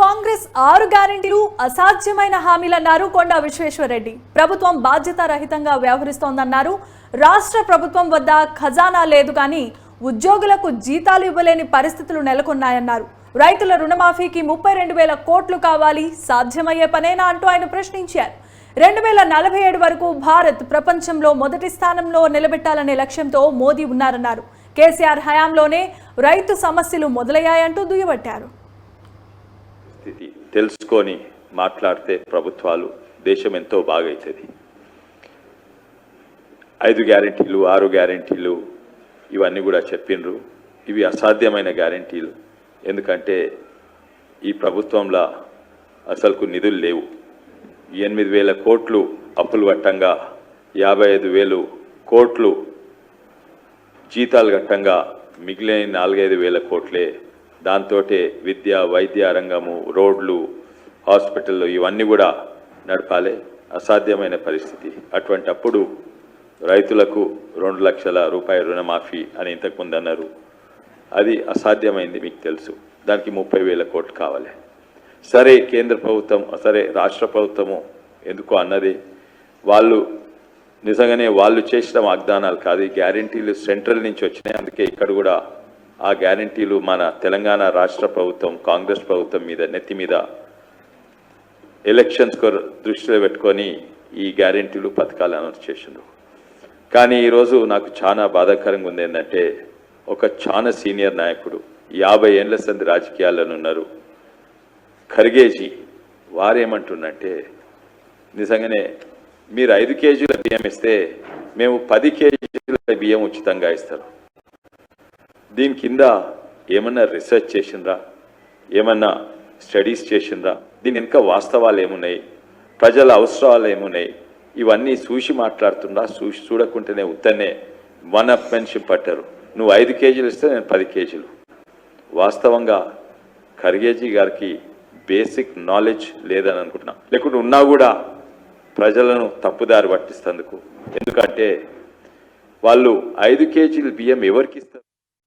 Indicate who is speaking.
Speaker 1: కాంగ్రెస్ 6 గ్యారెంటీలు అసాధ్యమైన హామీలన్నారు కొండా విశ్వేశ్వరరెడ్డి. ప్రభుత్వం బాధ్యతారహితంగా వ్యవహరిస్తోందన్నారు. రాష్ట్ర ప్రభుత్వం వద్ద ఖజానా లేదు కానీ ఉద్యోగులకు జీతాలు ఇవ్వలేని పరిస్థితులు నెలకొన్నాయన్నారు. రైతుల రుణమాఫీకి 32,000 కోట్లు కావాలి, సాధ్యమయ్యే పనేనా అంటూ ఆయన ప్రశ్నించారు. 2047 వరకు భారత్ ప్రపంచంలో మొదటి స్థానంలో నిలబెట్టాలనే లక్ష్యంతో మోదీ ఉన్నారన్నారు. కేసీఆర్ హయాంలోనే రైతు సమస్యలు మొదలయ్యాయంటూ దుయ్యబట్టారు.
Speaker 2: స్థితి తెలుసుకొని మాట్లాడితే ప్రభుత్వాలు దేశం ఎంతో బాగైతుంది. 5 గ్యారెంటీలు 6 గ్యారెంటీలు ఇవన్నీ కూడా చెప్పిండ్రు. ఇవి అసాధ్యమైన గ్యారెంటీలు. ఎందుకంటే ఈ ప్రభుత్వంలో అసలుకు నిధులు లేవు. 8,000 కోట్లు అప్పులు కట్టంగా 55,000 కోట్లు జీతాలు కట్టంగా మిగిలిన 4,500 కోట్లే. దాంతో విద్య వైద్య రంగము రోడ్లు హాస్పిటళ్ళు ఇవన్నీ కూడా నడపాలి. అసాధ్యమైన పరిస్థితి. అటువంటప్పుడు రైతులకు 2 లక్షల రూపాయల రుణమాఫీ అని ఇంతకుముందు అన్నారు. అది అసాధ్యమైంది, మీకు తెలుసు. దానికి 30,000 కోట్లు కావాలి. సరే కేంద్ర ప్రభుత్వం సరే రాష్ట్ర ప్రభుత్వము ఎందుకో అన్నది వాళ్ళు నిజంగానే వాళ్ళు చేసిన వాగ్దానాలు కాదు. ఈ గ్యారెంటీలు సెంట్రల్ నుంచి వచ్చినాయి. అందుకే ఇక్కడ కూడా ఆ గ్యారెంటీలు మన తెలంగాణ రాష్ట్ర ప్రభుత్వం కాంగ్రెస్ ప్రభుత్వం మీద నెత్తి మీద ఎలక్షన్స్ దృష్టిలో పెట్టుకొని ఈ గ్యారెంటీలు పథకాలు అనౌన్స్ చేసిండ్రు. కానీ ఈరోజు నాకు చాలా బాధాకరంగా ఉంది ఏంటంటే ఒక చాలా సీనియర్ నాయకుడు 50 ఏళ్ల సంది రాజకీయాలను ఉన్నారు ఖర్గేజీ వారేమంటున్నంటే నిజంగానే మీరు 5 కేజీల బియ్యం ఇస్తే మేము 10 కేజీల బియ్యం ఉచితంగా ఇస్తారు. దీని కింద ఏమన్నా రీసెర్చ్ చేసిండ్రా, ఏమన్నా స్టడీస్ చేసిండ్రా, దీని వెనుక వాస్తవాలు ఏమున్నాయి, ప్రజల అవసరాలు ఏమున్నాయి, ఇవన్నీ చూసి మాట్లాడుతుండ్రా? చూడకుంటేనే ఉత్తనే వన్ అప్ మెన్షన్ పట్టారు. నువ్వు 5 కేజీలు ఇస్తే నేను 10 కేజీలు. వాస్తవంగా ఖర్గేజీ గారికి బేసిక్ నాలెడ్జ్ లేదని అనుకుంటున్నా. లేకుంటే ఉన్నా కూడా ప్రజలను తప్పుదారి పట్టిస్తందుకు. ఎందుకంటే వాళ్ళు 5 కేజీలు బియ్యం ఎవరికి ఇస్తారు?